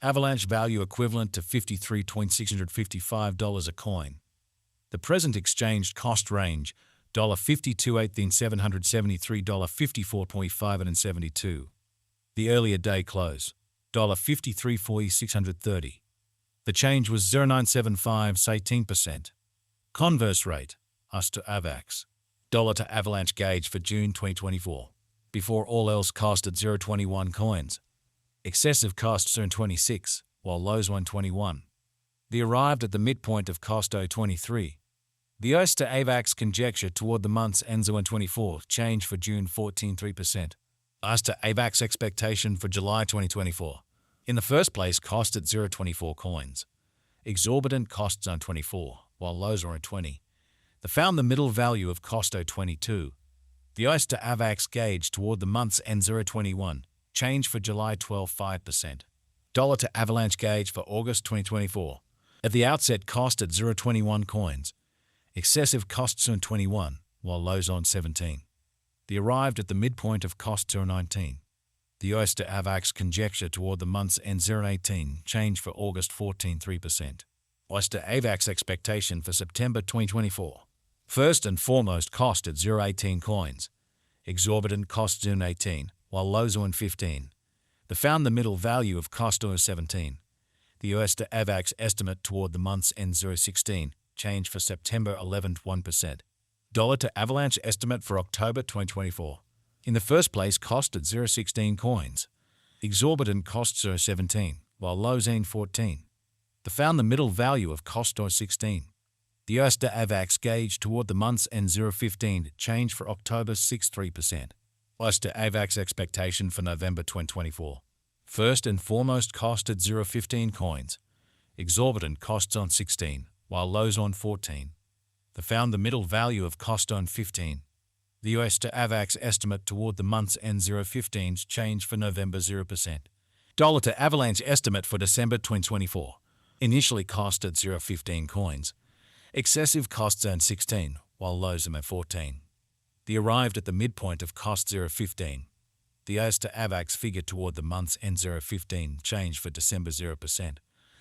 Avalanche value equivalent to $53,655 a coin. The present exchanged cost range $52,773.54.572. The earlier day close $53,40630. The change was 0.975 18%. Converse rate US to Avax dollar to Avalanche gauge for June 2024. Before all else cost at 0.21 coins. Excessive costs earned 26, while lows 121. The arrived at the midpoint of cost 0.23. The US to Avax conjecture toward the month's end 0.24 change for June 14.3%. US to Avax expectation for July 2024. In the first place, cost at 0.24 coins. Exorbitant costs on 24, while lows are on 20. They found the middle value of cost 0.22. The US to Avax gauge toward the month's end 0.21. Change for July 12.5%. Dollar to Avalanche gauge for August 2024. At the outset, cost at 0.21 coins. Excessive costs on 21, while lows on 17. The arrived at the midpoint of cost 0.19. The US to Avax conjecture toward the month's end 0.18. Change for August 14.3%. US to Avax expectation for September 2024. First and foremost, cost at 0.18 coins. Exorbitant cost 0.18, while lows on 15. They found the middle value of cost 0.17. The US to Avax estimate toward the month's end 0.16. Change for September 11th 1%. Dollar to Avalanche estimate for October 2024. In the first place, cost at 0.16 coins. Exorbitant cost 0.17, while lows in 14. They found the middle value of cost 0.16. The US to Avax gauge toward the month's end 0.15 change for October 6.3%. US to Avax expectation for November 2024. First and foremost, cost at 0.15 coins. Exorbitant costs on 16, while lows on 14. They found the middle value of cost on 15. The US to Avax estimate toward the month's end 0.15 change for November 0%. Dollar to Avalanche estimate for December 2024. Initially cost at 0.15 coins. Excessive costs earned 16, while lows are 14. The arrived at the midpoint of cost 0.15. The US to Avax figure toward the month's end 0.15 change for December 0%.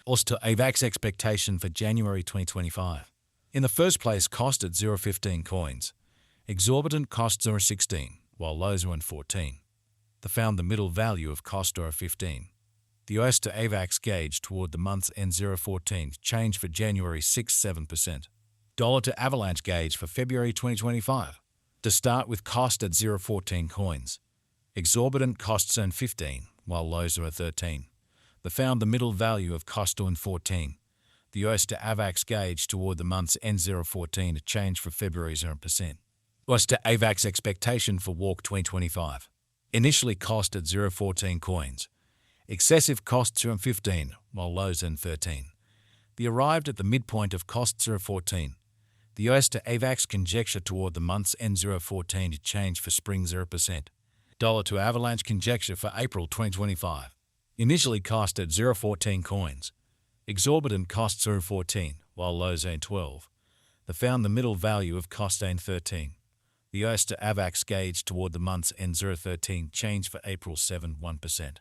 US to Avax expectation for January 2025. In the first place, cost at 0.15 coins. Exorbitant costs are 16, while lows are in 14. They found the middle value of cost are 15. The US to Avax gauge toward the month's end 0.14 change for January 6.7%. Dollar to Avalanche gauge for February 2025. To start with, cost at 0.14 coins. Exorbitant costs earn 15, while lows are 13. They found the middle value of cost on 14. The US to Avax gauge toward the month's end 0.14 change for February 0%. US to Avax expectation for Walk 2025. Initially cost at 0.14 coins. Excessive costs are 15, while lows in 13. The arrived at the midpoint of costs are 14. The US to Avax conjecture toward the month's end 0.14 change for spring 0%. Dollar to Avalanche conjecture for April 2025. Initially cost at 0.14 coins. Exorbitant costs are 14, while lows in 12. They found the middle value of cost in 13. The US to Avax gauge toward the month's end 0.13 change for April 7 1%.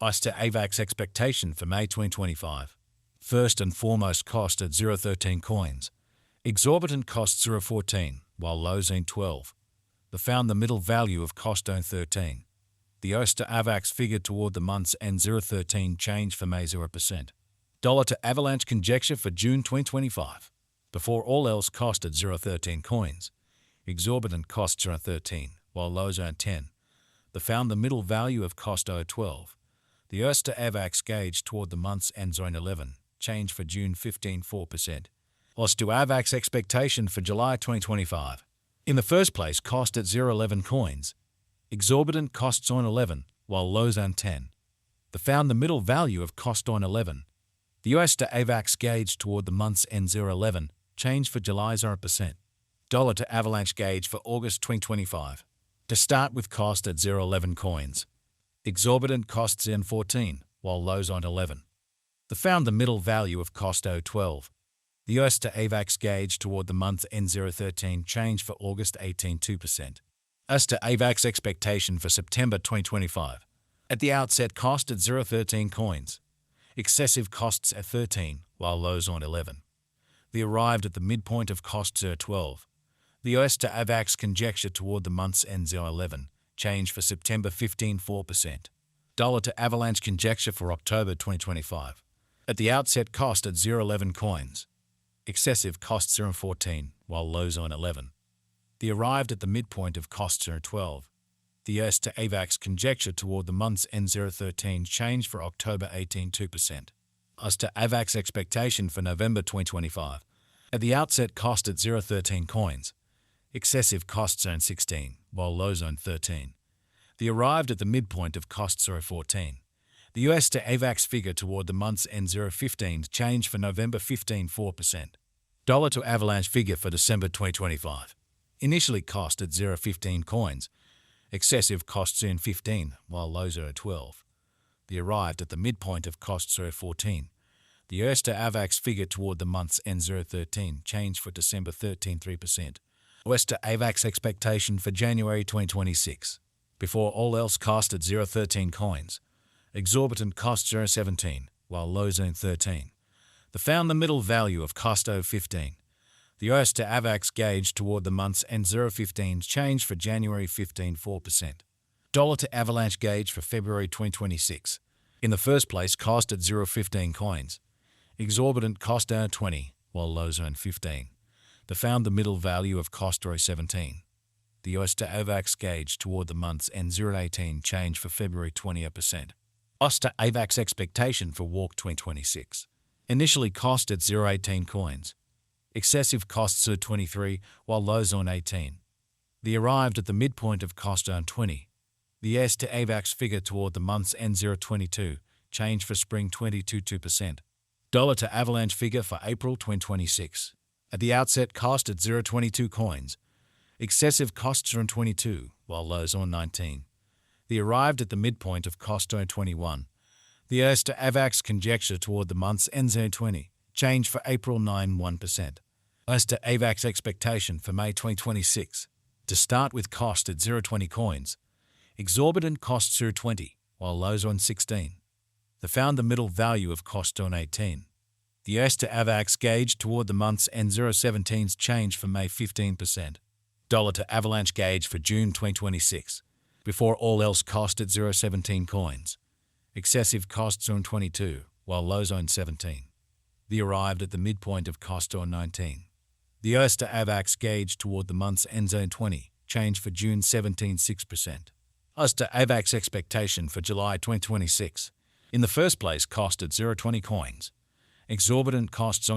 US to Avax expectation for May 2025. First and foremost, cost at 0.13 coins. Exorbitant costs 0.14, while lows in 12. They found the middle value of cost on 13. The US to Avax figure toward the month's end 0.13 change for May 0%. Dollar to Avalanche conjecture for June 2025. Before all else, cost at 0.13 coins. Exorbitant costs are 13, while lows are 10. They found the middle value of cost 0.12. The US to Avax gauge toward the month's end 0.11, change for June 15.4%. US to Avax expectation for July 2025. In the first place, cost at 0.11 coins. Exorbitant costs on 11, while lows on 10. They found the middle value of cost on 11. The US to Avax gauge toward the month's end 0.11, change for July 0%. Dollar to Avalanche gauge for August 2025. To start with, cost at 0.11 coins. Exorbitant costs in 14, while lows on 11. They found the middle value of cost 0.12. The US to Avax gauge toward the month's end 0.13 change for August 18.2%. US to Avax expectation for September 2025. At the outset, cost at 0.13 coins. excessive costs at 13, while lows on 11. They arrived at the midpoint of costs at 12. The US to Avax conjecture toward the month's end 11, change for September 15 4%. Dollar to Avalanche conjecture for October 2025. At the outset cost at 0.11 coins. Excessive costs are 14, while lows on 11. They arrived at the midpoint of costs are 12. The US to Avax conjecture toward the month's end 13, change for October 18 2%. US to Avax expectation for November 2025. At the outset cost at 0.13 coins. Excessive costs are 16, while lows on 13. They arrived at the midpoint of costs are 14. The US to Avax figure toward the month's end 0.15 change for November 15 4%. Dollar to Avalanche figure for December 2025. Initially cost at 0.15 coins. Excessive costs in 15, while lows are at 12. They arrived at the midpoint of costs are 14. The US to Avax figure toward the month's end 0.13 change for December 13 3%. US to Avax expectation for January 2026. Before all else cost at 0.13 coins. Exorbitant costs are 17, while lows are 13. They found the middle value of cost 15. The US to Avax gauge toward the month's end 0.15 change for January 15 4%. Dollar to Avalanche gauge for February 2026. In the first place cost at 0.15 coins. Exorbitant cost 20, while lows are 15. They found the middle value of cost 17. The US to Avax gauge toward the month's end 0.18 change for February 20%. US to Avax expectation for Walk 2026. Initially cost at 0.18 coins. Excessive costs are 23, while lows on 18. They arrived at the midpoint of cost on 20. The US to Avax figure toward the month's end 0.22, change for spring 22 2%. Dollar to Avalanche figure for April 2026. At the outset cost at 0.22 coins. Excessive costs are on 22, while lows on 19. They arrived at the midpoint of cost on 21. The US to Avax conjecture toward the month's end 0.20, change for April 9 1%. US to Avax expectation for May 2026. To start with cost at 0.20 coins. Exorbitant costs are 20, while lows on 16. They found the middle value of cost on 18. The US to Avax gauge toward the month's end 0.17's change for May 15%. Dollar to Avalanche gauge for June 2026. Before all else cost at 0.17 coins. Excessive costs on 22, while lows on 17. They arrived at the midpoint of cost on 19. The US to Avax gauge toward the month's end zone 20, change for June 17 6%. US to Avax expectation for July 2026. In the first place cost at 0.20 coins. Exorbitant costs on